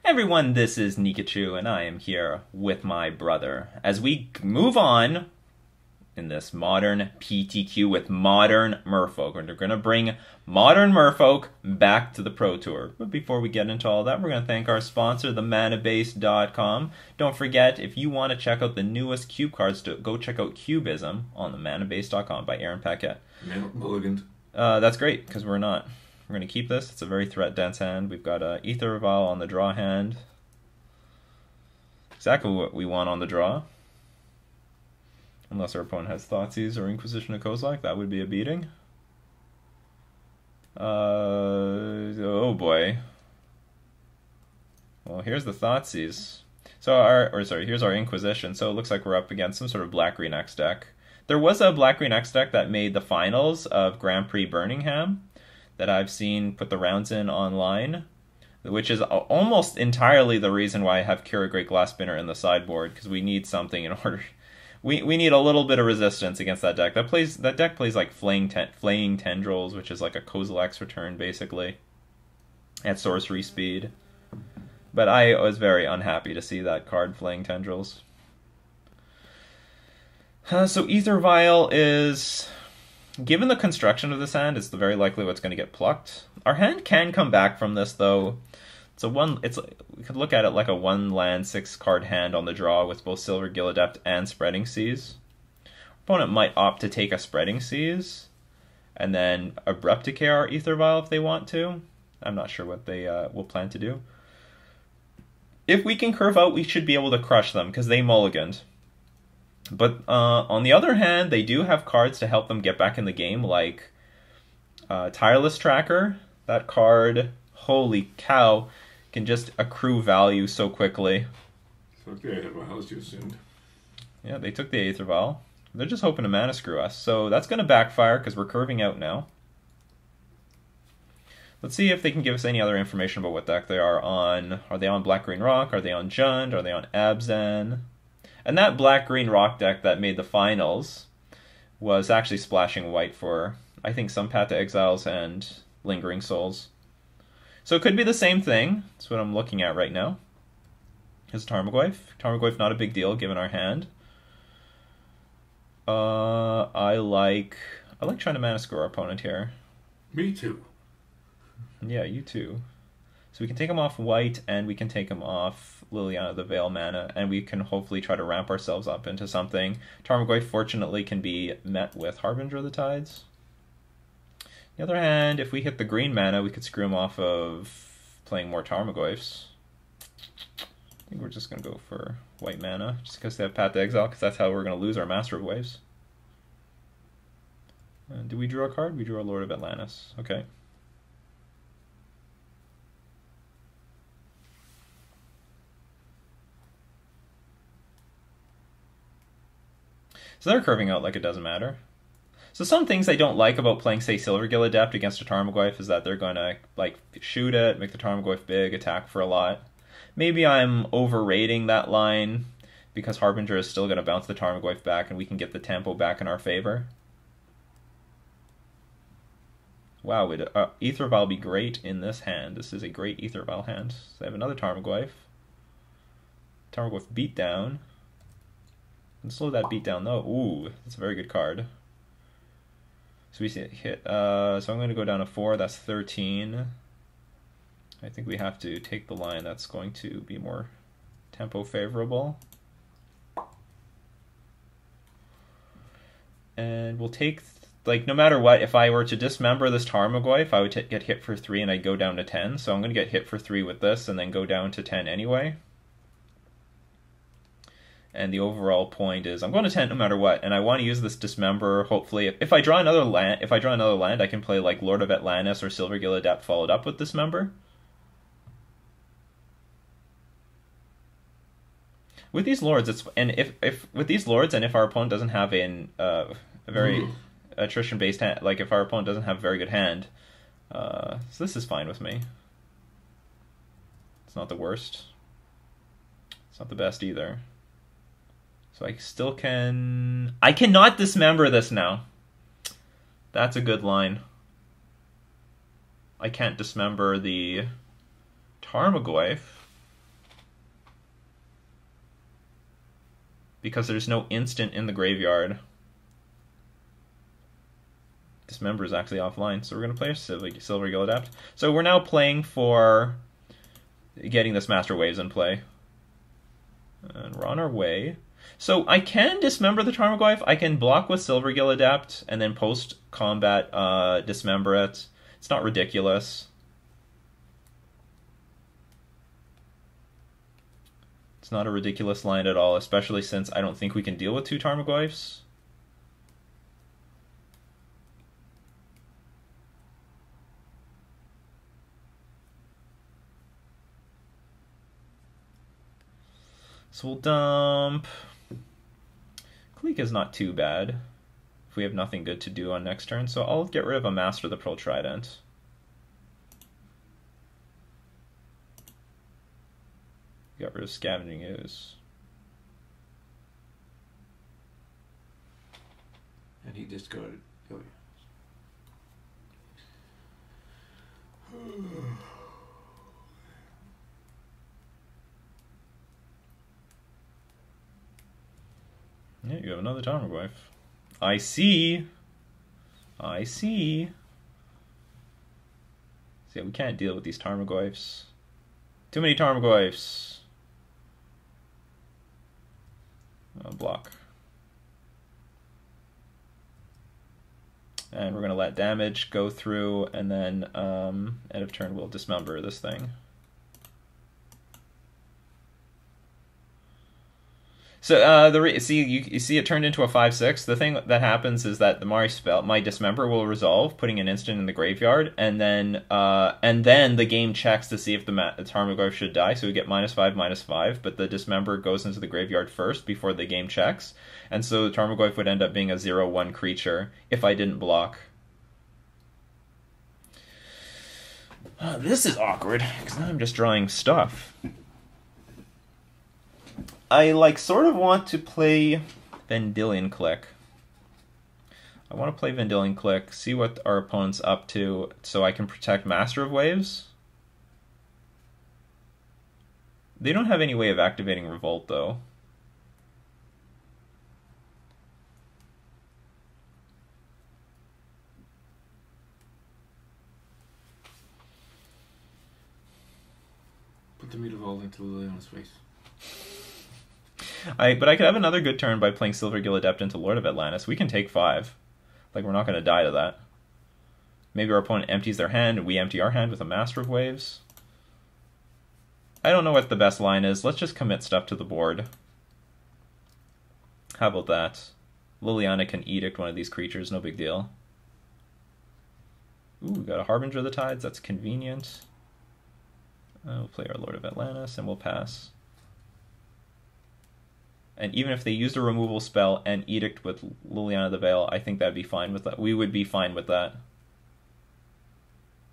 Everyone, this is Nikachu, and I am here with my brother as we move on in this modern Pt.2 with modern Merfolk. We're going to bring modern Merfolk back to the Pro Tour. But before we get into all that, we're going to thank our sponsor, the Manabase.com. Don't forget, if you want to check out the newest cube cards, go check out Cubism on the Manabase.com by Aaron Paquette. Mulligan. That's great, because we're not. We're going to keep this. It's a very threat-dense hand. We've got Ether Reval on the draw hand. Exactly what we want on the draw. Unless our opponent has Thoughtseize or Inquisition of Kozilek, that would be a beating. Oh boy. Well, here's the Thoughtseize. So here's our Inquisition. So it looks like we're up against some sort of Black-Green X deck. There was a Black-Green X deck that made the finals of Grand Prix Birmingham that I've seen put the rounds in online, which is almost entirely the reason why I have Kira Great Glassspinner in the sideboard, because we need something in order. We need a little bit of resistance against that deck. That deck plays like Flaying Tendrils, which is like a Kozilek's return basically at sorcery speed. But I was very unhappy to see that card, Flaying Tendrils. So Ether Vial is, given the construction of this hand, it's very likely what's going to get plucked. Our hand can come back from this though. We could look at it like a 1-land 6-card hand on the draw with both Silvergill Adept and Spreading Seas. Opponent might opt to take a Spreading Seas and then Abrupt Decay our Ether Vial if they want to. I'm not sure what they will plan to do. If we can curve out, we should be able to crush them because they mulliganed. But on the other hand, they do have cards to help them get back in the game, like Tireless Tracker. That card, holy cow, can just accrue value so quickly. Took the Aether Vial, as you assumed. Yeah, they took the Aether Vial. They're just hoping to mana screw us. So that's going to backfire because we're curving out now. Let's see if they can give us any other information about what deck they are on. Are they on Black-Green Rock? Are they on Jund? Are they on Abzan? And that Black-Green Rock deck that made the finals was actually splashing white for, I think, some Path to Exiles and Lingering Souls. So it could be the same thing. That's what I'm looking at right now. Is Tarmogoyf. Tarmogoyf not a big deal given our hand. I like trying to mana screw our opponent here. Me too. Yeah, you too. So we can take him off white, and we can take him off Liliana the Veil mana, and we can hopefully try to ramp ourselves up into something. Tarmogoyf, fortunately, can be met with Harbinger of the Tides. On the other hand, if we hit the green mana, we could screw him off of playing more Tarmogoyfs. I think we're just going to go for white mana, just because they have Path to Exile, because that's how we're going to lose our Master of Waves. Did we draw a card? We drew a Lord of Atlantis. Okay. So they're curving out like it doesn't matter. So some things I don't like about playing, say, Silvergill Adept against a Tarmogoyf is that they're going to like shoot it, make the Tarmogoyf big, attack for a lot. Maybe I'm overrating that line because Harbinger is still going to bounce the Tarmogoyf back and we can get the tempo back in our favor. Wow, would Ether Vial be great in this hand? This is a great Ether Vial hand. So I have another Tarmogoyf. Tarmogoyf Beatdown. And slow that beatdown though. Ooh, that's a very good card. So we see it hit. So I'm going to go down to 4. That's 13. I think we have to take the line that's going to be more tempo favorable. And we'll take, like, no matter what, if I were to dismember this Tarmogoyf, I would get hit for 3 and I'd go down to 10. So I'm going to get hit for 3 with this and then go down to 10 anyway. And the overall point is I'm going to 10 no matter what, and I want to use this Dismember. Hopefully, if I draw another land, I can play like Lord of Atlantis or Silvergill Adept followed up with Dismember. With these lords, if with these lords, and if our opponent doesn't have a very attrition-based hand, like if our opponent doesn't have a very good hand, so this is fine with me. It's not the worst. It's not the best either. So I still can... I cannot dismember this now. That's a good line. I can't dismember the Tarmogoyf. because there's no instant in the graveyard. Dismember is actually offline, so we're going to play a Silver Gill Adept. So we're now playing for getting this Master Waves in play. And we're on our way. So I can dismember the Tarmogoyf. I can block with Silver Gill Adept and then post-combat dismember it. It's not ridiculous. It's not a ridiculous line at all, especially since I don't think we can deal with 2 Tarmogoyfs. So we'll dump. Clique is not too bad if we have nothing good to do on next turn, so I'll get rid of a Master of the Pearl Trident. Got rid of Scavenging Ooze. And he discarded Ilya. Yeah, you have another Tarmogoyf. I see. I see. So yeah, we can't deal with these Tarmogoyfs. Too many Tarmogoyfs. Block. And we're going to let damage go through, and then end of turn we'll dismember this thing. So you see it turned into a 5/6. The thing that happens is that my dismember will resolve, putting an instant in the graveyard, and then the game checks to see if the Tarmogoyf should die. So we get -5/-5, but the dismember goes into the graveyard first before the game checks, and so the Tarmogoyf would end up being a 0/1 creature if I didn't block. This is awkward because now I'm just drawing stuff. I sort of want to play Vendilion Click. I want to play Vendilion Click, see what our opponent's up to, so I can protect Master of Waves. They don't have any way of activating Revolt, though. Put the meat of all into Liliana's face. But I could have another good turn by playing Silver Gill Adept into Lord of Atlantis. We can take 5. Like, we're not going to die to that. Maybe our opponent empties their hand, and we empty our hand with a Master of Waves. I don't know what the best line is. Let's just commit stuff to the board. How about that? Liliana can Edict one of these creatures, no big deal. Ooh, we got a Harbinger of the Tides. That's convenient. We'll play our Lord of Atlantis, and we'll pass. And even if they used a removal spell and Edict with Liliana the Veil, I think that'd be fine with that. We would be fine with that.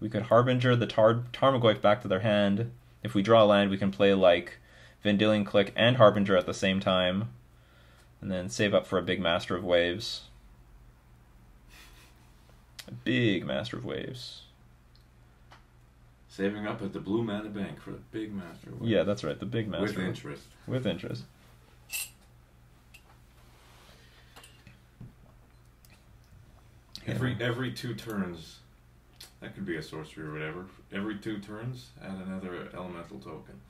We could Harbinger the Tarmogoyf back to their hand. If we draw a land, we can play like Vendilion Click and Harbinger at the same time. And then save up for a big Master of Waves. A big Master of Waves. Saving up at the Blue Mana Bank for the big Master of Waves. Yeah, that's right, the big Master. With interest. With interest. Every 2 turns, that could be a sorcery or whatever. Every 2 turns, add another elemental token.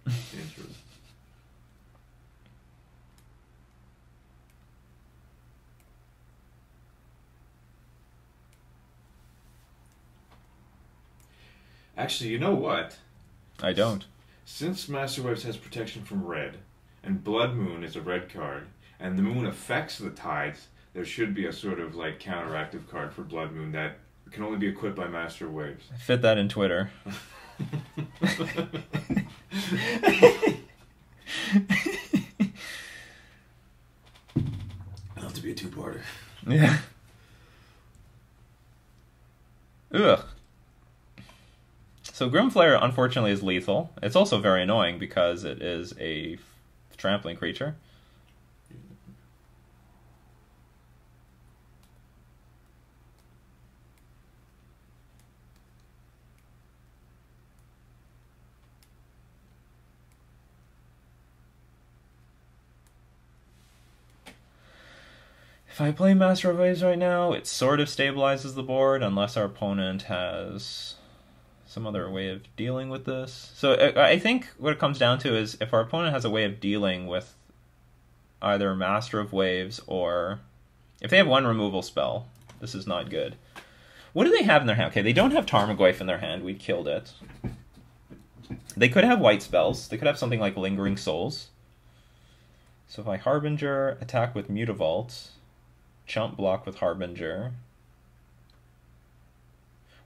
Interest. Actually, you know what? I don't. Since Master Waves has protection from red, and Blood Moon is a red card, and the moon affects the tides, there should be a sort of like counteractive card for Blood Moon that can only be equipped by Master Waves. Fit that in Twitter. It'll have to be a 2-parter. Yeah. Ugh. So Grimflayer, unfortunately, is lethal. It's also very annoying because it is a trampling creature. If I play Master of Waves right now, it sort of stabilizes the board unless our opponent has some other way of dealing with this. So I think what it comes down to is if our opponent has a way of dealing with either Master of Waves or if they have one removal spell, this is not good. What do they have in their hand? Okay, they don't have Tarmogoyf in their hand. We killed it. They could have white spells. They could have something like Lingering Souls. So if I Harbinger, attack with Mutavault, chump block with Harbinger.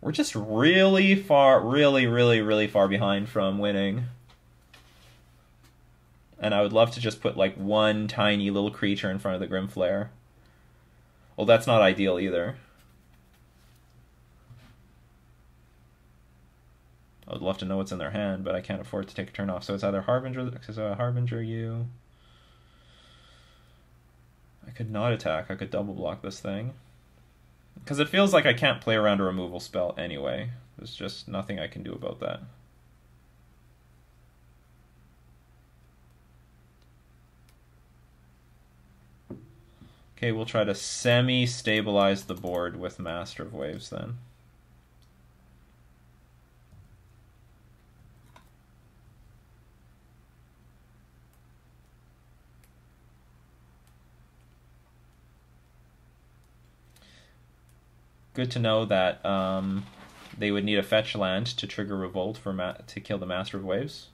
We're just really far, really far behind from winning. And I would love to just put like one tiny little creature in front of the Grimflare. Well, that's not ideal either. I would love to know what's in their hand, but I can't afford to take a turn off. So it's either Harbinger you. I could not attack. I could double block this thing. Because it feels like I can't play around a removal spell anyway. There's just nothing I can do about that. Okay, we'll try to semi-stabilize the board with Master of Waves then. Good to know that they would need a fetch land to trigger Revolt to kill the Master of Waves.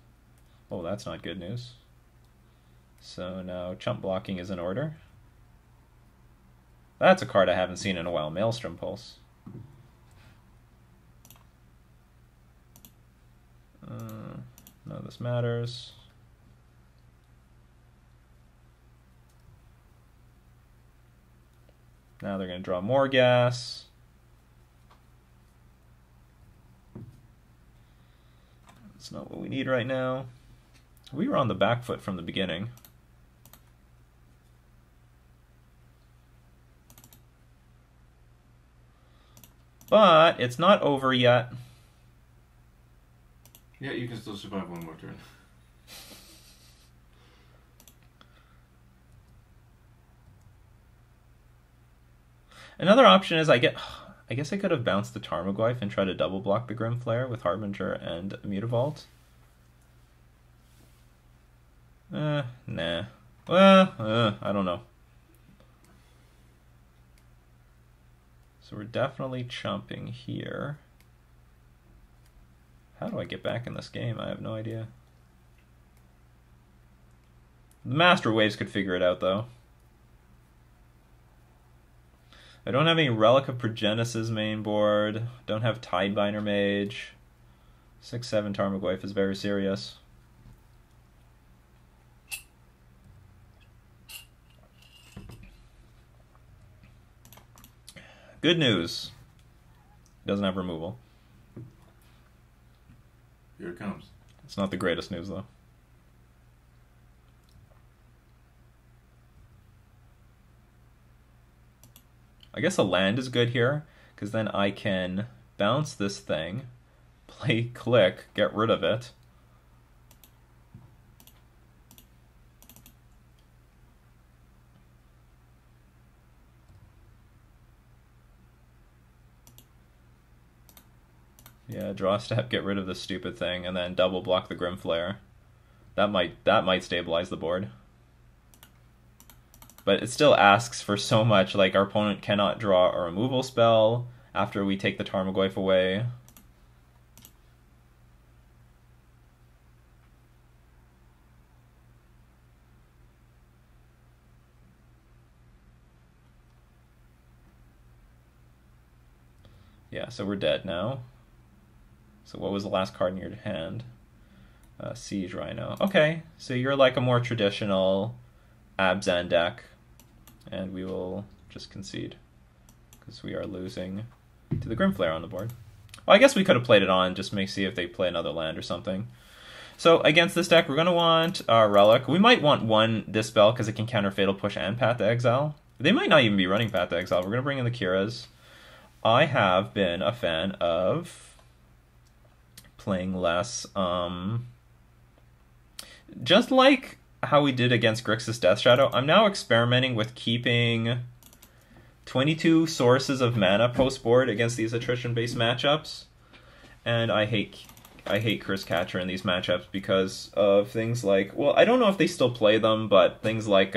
Oh, that's not good news. So now chump blocking is in order. That's a card I haven't seen in a while, Maelstrom Pulse. None of this matters. Now they're going to draw more gas. That's not what we need right now. We were on the back foot from the beginning. But it's not over yet. Yeah, you can still survive one more turn. Another option is I guess I could have bounced the Tarmogoyf and tried to double block the Grimflare with Harbinger and Mutavault. Nah. Well, I don't know. So we're definitely chumping here. How do I get back in this game? I have no idea. The Master Waves could figure it out, though. I don't have any Relic of Progenesis main board. Don't have Tidebinder Mage. 6/7 Tarmogoyf is very serious. Good news. Doesn't have removal. Here it comes. It's not the greatest news, though. I guess a land is good here, because then I can bounce this thing, play click, get rid of it. Yeah, draw step, get rid of this stupid thing, and then double block the Grimflare. That might stabilize the board. But it still asks for so much, like our opponent cannot draw a removal spell after we take the Tarmogoyf away. Yeah, so we're dead now. So what was the last card in your hand? Siege Rhino. Okay, so you're like a more traditional Abzan deck, and we will just concede because we are losing to the Grimflare on the board. Well, I guess we could have played it on, just see if they play another land or something. So against this deck, we're going to want Relic. We might want this spell because it can counter Fatal Push and Path to Exile. They might not even be running Path to Exile. We're going to bring in the Kiras. I have been a fan of playing less, just like how we did against Grixis Death Shadow. I'm now experimenting with keeping 22 sources of mana post-board against these attrition-based matchups. And I hate Curse Catcher in these matchups because of things like, well, I don't know if they still play them, but things like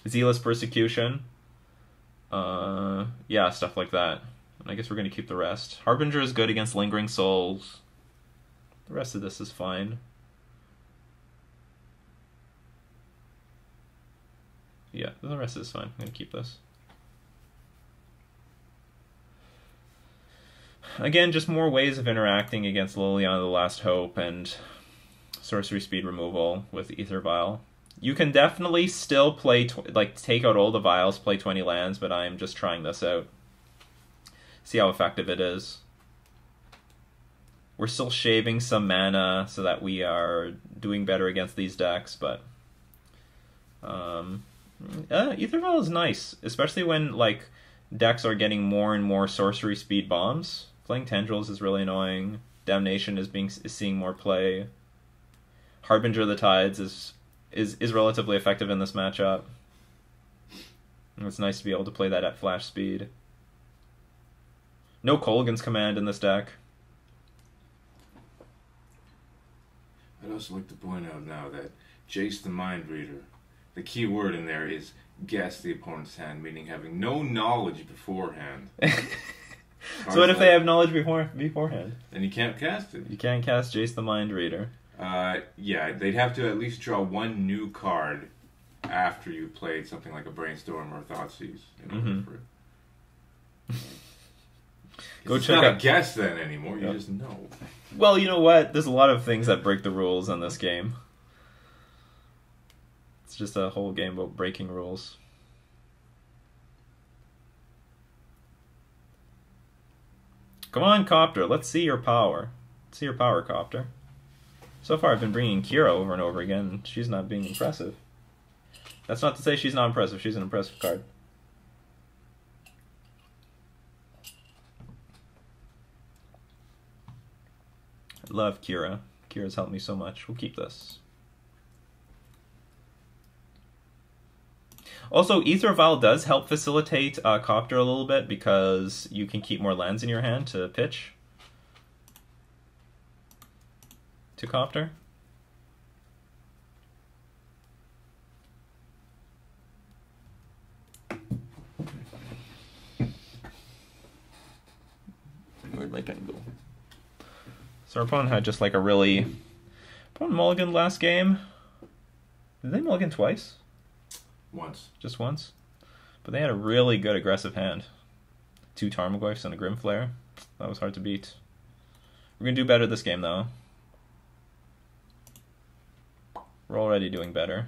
Zealous Persecution. Yeah, stuff like that. And I guess we're going to keep the rest. Harbinger is good against Lingering Souls. The rest of this is fine. Yeah, the rest is fine. I'm going to keep this. Again, just more ways of interacting against Liliana the Last Hope and sorcery speed removal with Aether Vial. You can definitely still play, take out all the vials, play 20 lands, but I'm just trying this out. See how effective it is. We're still shaving some mana so that we are doing better against these decks, but Aether Vial is nice, especially when decks are getting more and more sorcery speed bombs. Playing Tendrils is really annoying. Damnation is seeing more play. Harbinger of the Tides is relatively effective in this matchup. And it's nice to be able to play that at flash speed. No Kolaghan's Command in this deck. I'd also like to point out now that Jace the Mind Reader, the key word in there is guess the opponent's hand, meaning having no knowledge beforehand. So what if they have knowledge beforehand? Then you can't cast it. You can't cast Jace the Mind Reader. Yeah, they'd have to at least draw one new card after you played something like a Brainstorm or a Thoughtseize in order for it. Go it's check not out. a guess then anymore. You just know. Well, you know what? There's a lot of things that break the rules in this game. It's just a whole game about breaking rules. Come on, Copter. Let's see your power. Let's see your power, Copter. So far, I've been bringing Kira over and over again, and she's not being impressive. That's not to say she's not impressive. She's an impressive card. I love Kira. Kira's helped me so much. We'll keep this. Also, Aether Vial does help facilitate Copter a little bit because you can keep more lands in your hand to pitch to Copter. Where'd my pen go? So our opponent had just like a really... Opponent mulliganed last game. Did they mulligan twice? Once. Just once? But they had a really good aggressive hand. 2 Tarmogoyfs and a Grimflare. That was hard to beat. We're going to do better this game, though. We're already doing better.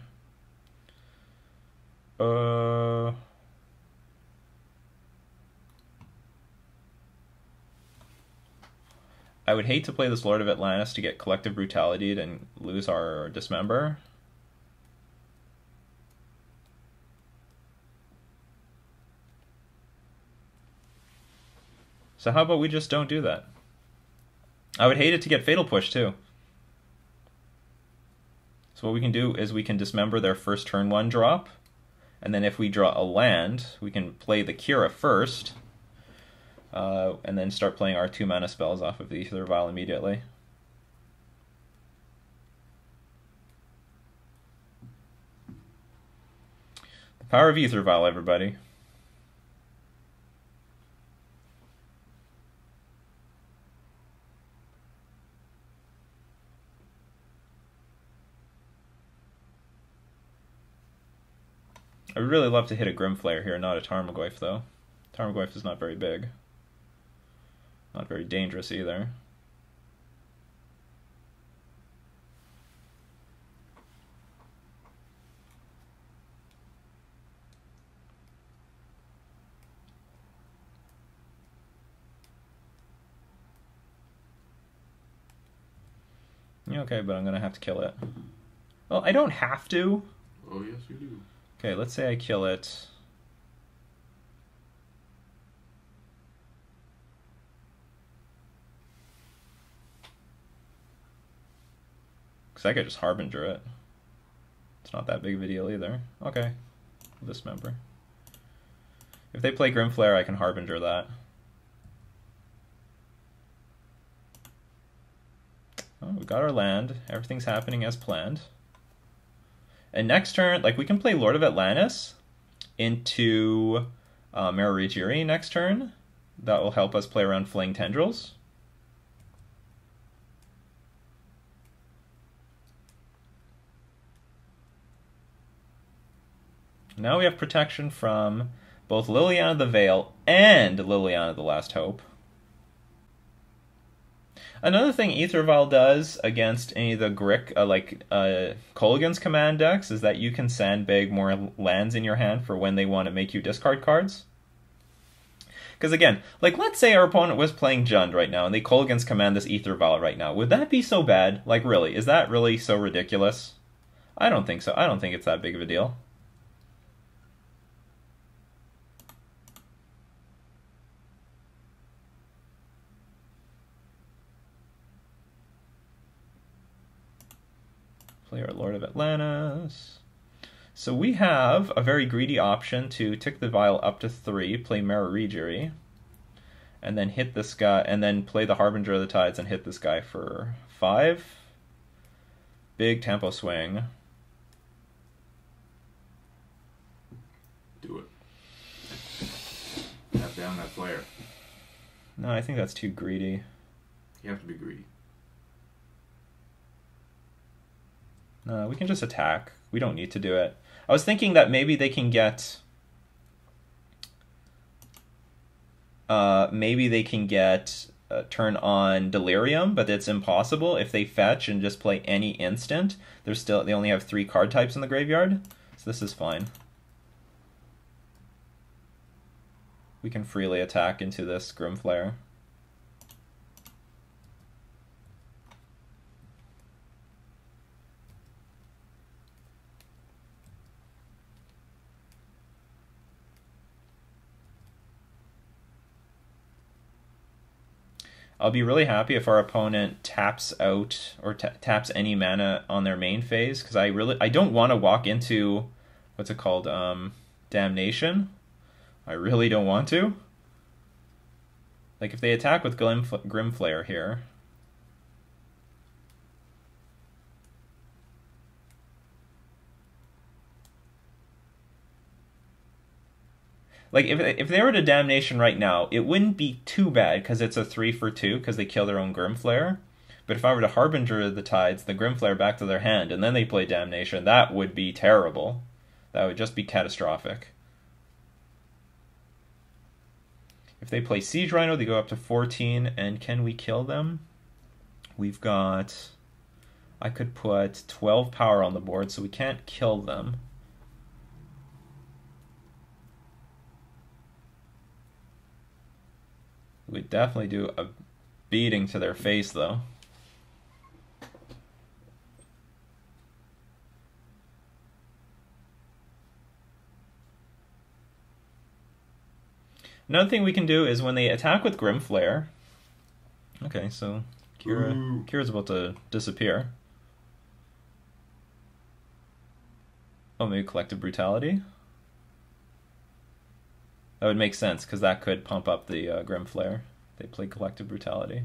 I would hate to play this Lord of Atlantis to get Collective Brutality and lose our Dismember. So how about we just don't do that? I would hate it to get Fatal Push, too. So what we can do is we can dismember their first turn 1 drop, and then if we draw a land, we can play the Kira first, and then start playing our 2 mana spells off of the Aether Vial immediately. The power of Aether Vial, everybody. I would really love to hit a Grimflare here, not a Tarmogoyf, though. Tarmogoyf is not very big. Not very dangerous, either. Yeah, okay, but I'm going to have to kill it. Well, I don't have to. Oh, yes, you do. Okay, let's say I kill it. Because I could just Harbinger it. It's not that big of a deal either. Okay, Dismember. If they play Grimflare, I can Harbinger that. Oh, we got our land. Everything's happening as planned. And next turn, like, we can play Lord of Atlantis into Merfolk next turn. That will help us play around Flaying Tendrils. Now we have protection from both Liliana the Veil and Liliana the Last Hope. Another thing Aether Vial does against any of the Grick, Kolaghan's command decks is that you can sandbag more lands in your hand for when they want to make you discard cards. Because again, like, let's say our opponent was playing Jund right now and they Kolaghan's command this Aether Vial right now. Would that be so bad? Like, really? Is that really so ridiculous? I don't think so. I don't think it's that big of a deal. Play our Lord of Atlantis. So we have a very greedy option to tick the Vial up to 3, play Merfolk, and then hit this guy, and then play the Harbinger of the Tides and hit this guy for 5. Big tempo swing. Do it. Tap down that flare. No, I think that's too greedy. You have to be greedy. No, we can just attack. We don't need to do it. I was thinking that maybe they can get... turn on Delirium, but it's impossible. If they fetch and just play any instant, they only have 3 card types in the graveyard. So this is fine. We can freely attack into this Grimflare. I'll be really happy if our opponent taps out or taps any mana on their main phase, because I don't want to walk into what's it called, Damnation. I really don't want to. Like, if they attack with Grimflare here, like, if they were to Damnation right now, it wouldn't be too bad, because it's a 3 for 2, because they kill their own Grimflare. But if I were to Harbinger the Tides, the Grimflare back to their hand, and then they play Damnation, that would be terrible. That would just be catastrophic. If they play Siege Rhino, they go up to 14, and can we kill them? We've got... I could put 12 power on the board, so we can't kill them. We'd definitely do a beating to their face, though. Another thing we can do is when they attack with Grimflare... Okay, so Kira's about to disappear. Oh, maybe Collective Brutality? That would make sense, because that could pump up the Grimflare. They play Collective Brutality.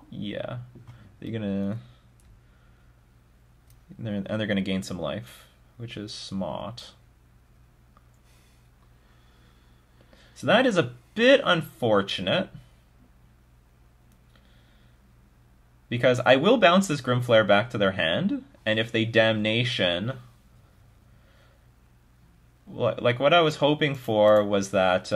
Yeah. They're gonna... they're gonna gain some life, which is smart. So that is a bit unfortunate, because I will bounce this Grimflare back to their hand, and if they Damnation... Like, what I was hoping for was that...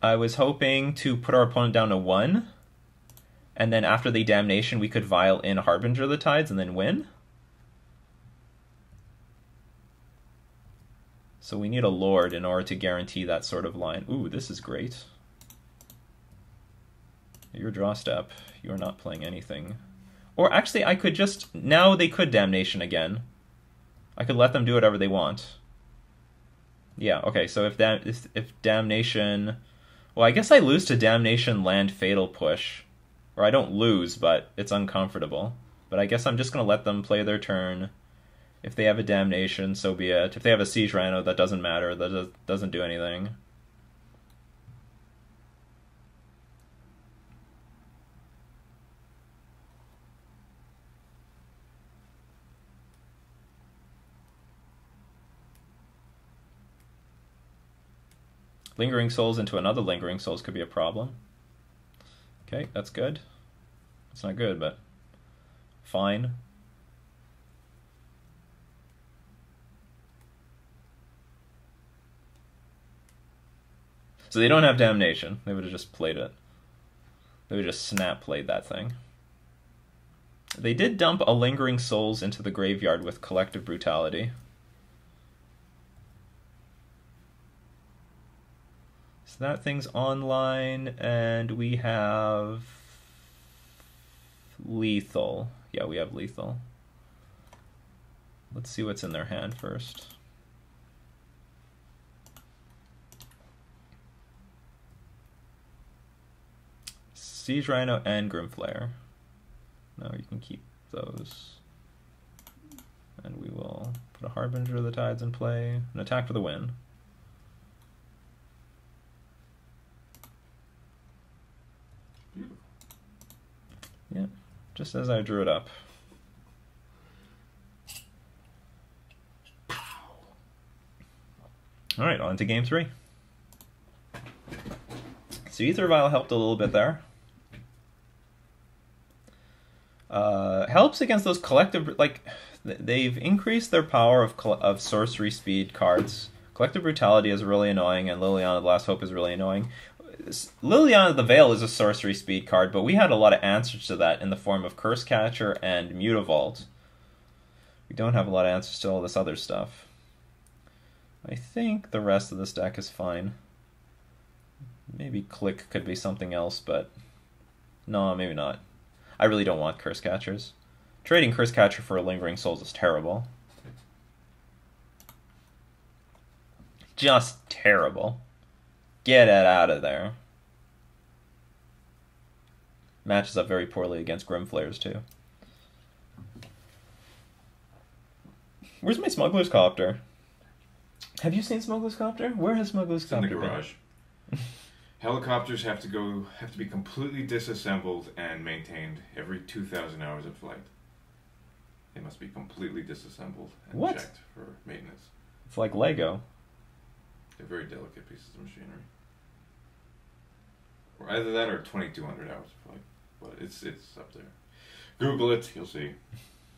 I was hoping to put our opponent down to 1, and then after the Damnation we could Vial in Harbinger of the Tides and then win. So we need a Lord in order to guarantee that sort of line. Ooh, this is great. Your draw step. You are not playing anything. Or actually, I could just... Now they could Damnation again. I could let them do whatever they want. Yeah, okay, so if Damnation Well, I guess I lose to Damnation Land Fatal Push. Or I don't lose, but it's uncomfortable. But I guess I'm just going to let them play their turn. If they have a Damnation, so be it. If they have a Siege Rhino, that doesn't matter. That doesn't do anything. Lingering Souls into another Lingering Souls could be a problem. Okay, that's good. It's not good, but fine. So they don't have Damnation. They would have just played it. They would have just snap played that thing. They did dump a Lingering Souls into the graveyard with Collective Brutality. So that thing's online, and we have Lethal. Yeah, we have Lethal. Let's see what's in their hand first. Siege Rhino and Grimflare. No, you can keep those. And we will put a Harbinger of the Tides in play. An attack for the win. Yeah, just as I drew it up. Alright, on to game 3. So Aether Vial helped a little bit there. Helps against those collective, like, they've increased their power of sorcery speed cards. Collective Brutality is really annoying, and Liliana the Last Hope is really annoying. Liliana the Veil is a sorcery speed card, but we had a lot of answers to that in the form of Curse Catcher and Mutavault. We don't have a lot of answers to all this other stuff. I think the rest of this deck is fine. Maybe Click could be something else, but no, maybe not. I really don't want Curse Catchers. Trading Curse Catcher for a Lingering Souls is terrible. Just terrible. Get it out of there. Matches up very poorly against Grimflares, too. Where's my Smuggler's Copter? Have you seen Smuggler's Copter? Where has Smuggler's Copter been? In the garage. Helicopters have to be completely disassembled and maintained every 2,000 hours of flight. They must be completely disassembled and checked for maintenance. It's like Lego. They're very delicate pieces of machinery. Or either that or 2,200 hours of flight. But it's up there. Google it, you'll see.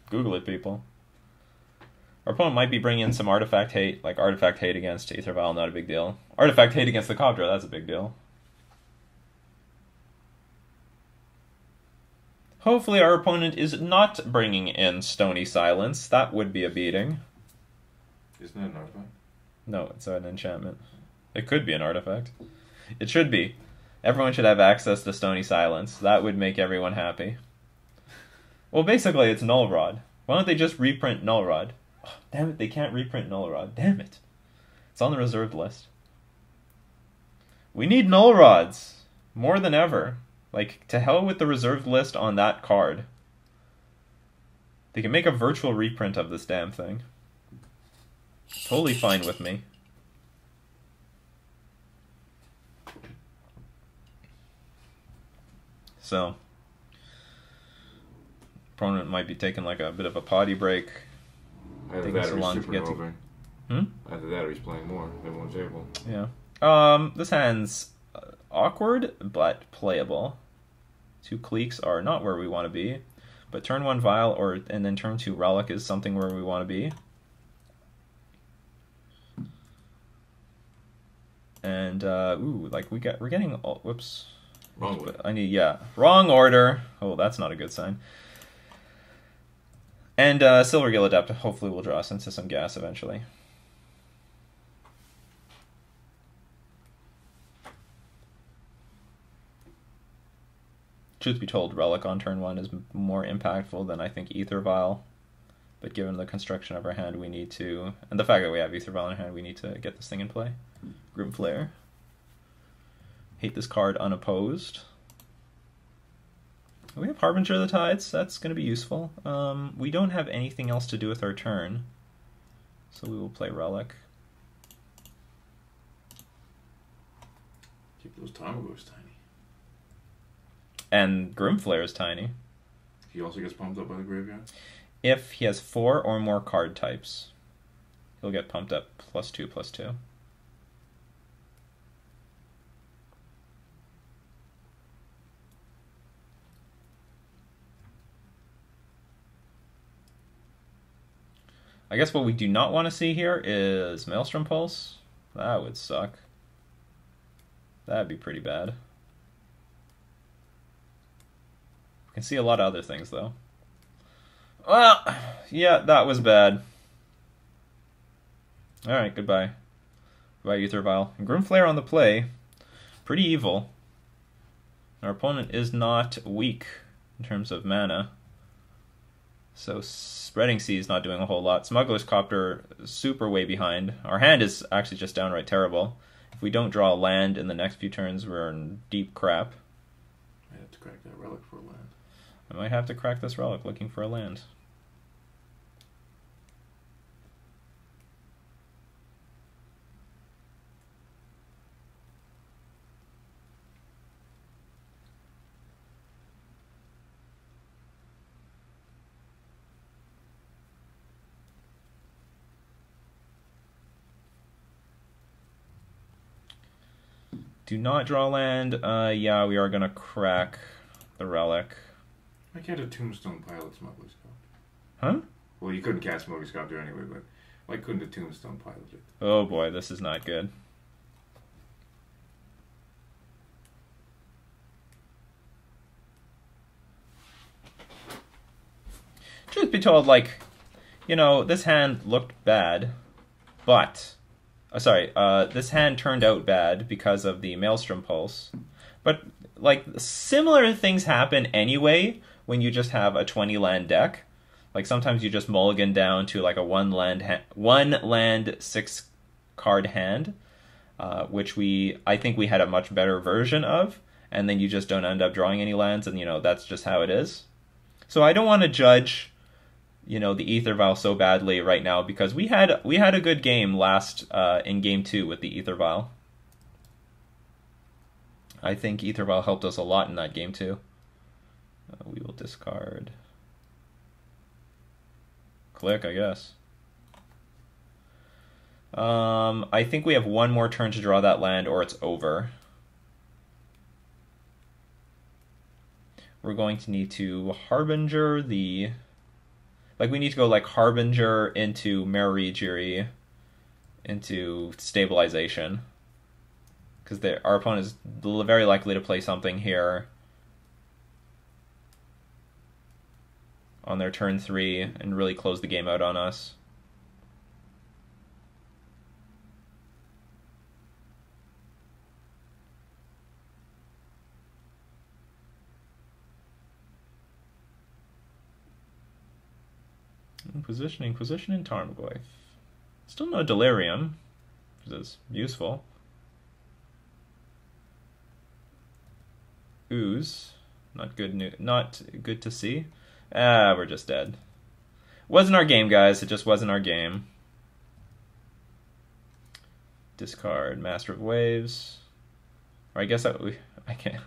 Google it, people. Our opponent might be bringing in some Artifact Hate, like Artifact Hate against Aether Vial, not a big deal. Artifact Hate against the Cobra, that's a big deal. Hopefully our opponent is not bringing in Stony Silence. That would be a beating. Isn't that an artifact? No, it's an enchantment. It could be an artifact. It should be. Everyone should have access to Stony Silence. That would make everyone happy. Well, basically, it's Null Rod. Why don't they just reprint Null Rod? Oh, damn it, they can't reprint Null Rod. Damn it. It's on the reserved list. We need Null Rods. More than ever. Like, to hell with the reserved list on that card. They can make a virtual reprint of this damn thing. Totally fine with me. So, opponent might be taking like a bit of a potty break. Either that or he's supernoving. Either that or he's playing more. Everyone's able. Yeah. This hand's awkward, but playable. 2 Cliques are not where we want to be. But turn 1 Vial and then turn 2 Relic is something where we want to be. And, like we're getting, whoops. Wrong order. Wrong order. Oh, that's not a good sign. And Silvergill Adept hopefully will draw us into some gas eventually. Truth be told, Relic on turn 1 is more impactful than I think Aether Vial. But given the construction of our hand, we need to... And the fact that we have Aether Vial in our hand, we need to get this thing in play. Grimflare. Hate this card unopposed. We have Harbinger of the Tides. That's going to be useful. We don't have anything else to do with our turn, so we will play Relic. Keep those Tamagos tiny. And Grimflare is tiny. He also gets pumped up by the graveyard? If he has 4 or more card types, he'll get pumped up +2/+2. I guess what we do not want to see here is Maelstrom Pulse. That would suck. That'd be pretty bad. We can see a lot of other things, though. Well, yeah, that was bad. Alright, goodbye. Goodbye, Aether Vial. And Grimflare on the play. Pretty evil. Our opponent is not weak in terms of mana. So Spreading Sea is not doing a whole lot. Smuggler's Copter super way behind. Our hand is actually just downright terrible. If we don't draw a land in the next few turns, we're in deep crap. I have to crack that Relic for a land. I might have to crack this Relic looking for a land. Do not draw land. Yeah, we are going to crack the Relic. I can't a Tombstone Pilot Smuggler's Copter. Huh? Well, you couldn't cast Smuggler's Copter anyway, but why couldn't a Tombstone Pilot it? Oh boy, this is not good. Truth be told, like, you know, this hand looked bad, but... this hand turned out bad because of the Maelstrom Pulse. But, like, similar things happen anyway when you just have a 20-land deck. Like, sometimes you just mulligan down to, like, a one-land 6-card hand, which I think we had a much better version of, and then you just don't end up drawing any lands, and, you know, that's just how it is. So I don't want to judge... you know, the Aether Vial so badly right now because we had a good game last in game 2 with the Aether Vial. I think Aether Vial helped us a lot in that game too. We will discard. Click, I guess. I think we have one more turn to draw that land or it's over. We're going to need to Harbinger the... Like, we need to go, like, Harbinger into Merfolk into Stabilization. Because our opponent is very likely to play something here on their turn 3 and really close the game out on us. Inquisition, Tarmogoyf. Still no Delirium, which is useful. Ooze, not good to see. We're just dead. Wasn't our game, guys. It just wasn't our game. Discard Master of Waves. Or I guess I can't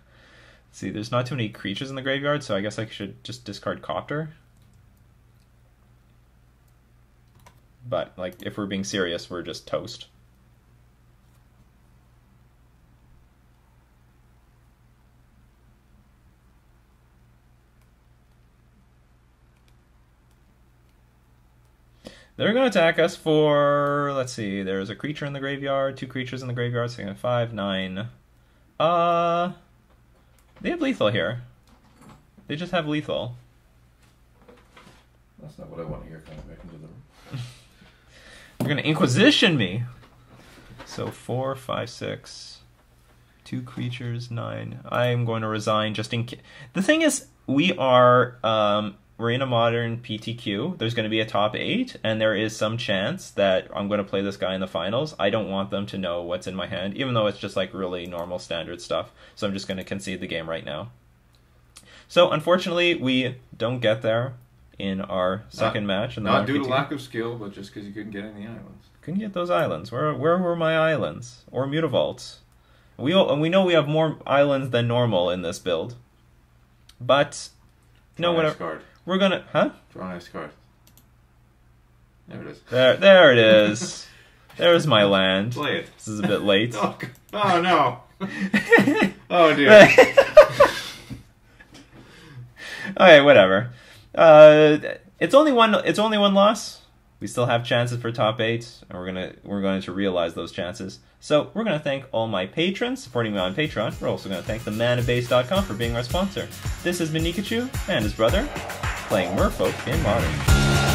see. There's not too many creatures in the graveyard, so I guess I should just discard Copter. But, like, if we're being serious, we're just toast. They're going to attack us for, let's see, there's a creature in the graveyard, 2 creatures in the graveyard, so 5, 9. They have lethal here. They just have lethal. That's not what I want to hear coming back into the room. You're going to Inquisition me. So 4, 5, 6. 2 creatures, 9. I am going to resign just in case. The thing is, we are we're in a modern Pt.2. There's going to be a top 8, and there is some chance that I'm going to play this guy in the finals. I don't want them to know what's in my hand, even though it's just like really normal standard stuff. So I'm just going to concede the game right now. So unfortunately, we don't get there in our second match. In the not due to lack of skill, but just because you couldn't get any islands. Couldn't get those islands. Where were my islands? Or Mutavaults? We know we have more islands than normal in this build. But, no, whatever. Card. We're gonna, huh? Draw a nice card. There it is. There it is. There's my land. Play it. This is a bit late. Oh no. Oh dear. Okay, whatever. It's only one loss. We still have chances for top 8, and we're going to realize those chances. So we're going to thank all my patrons supporting me on Patreon. We're also going to thank the manabase.com for being our sponsor. This has been Nikachu and his brother playing Merfolk in Modern.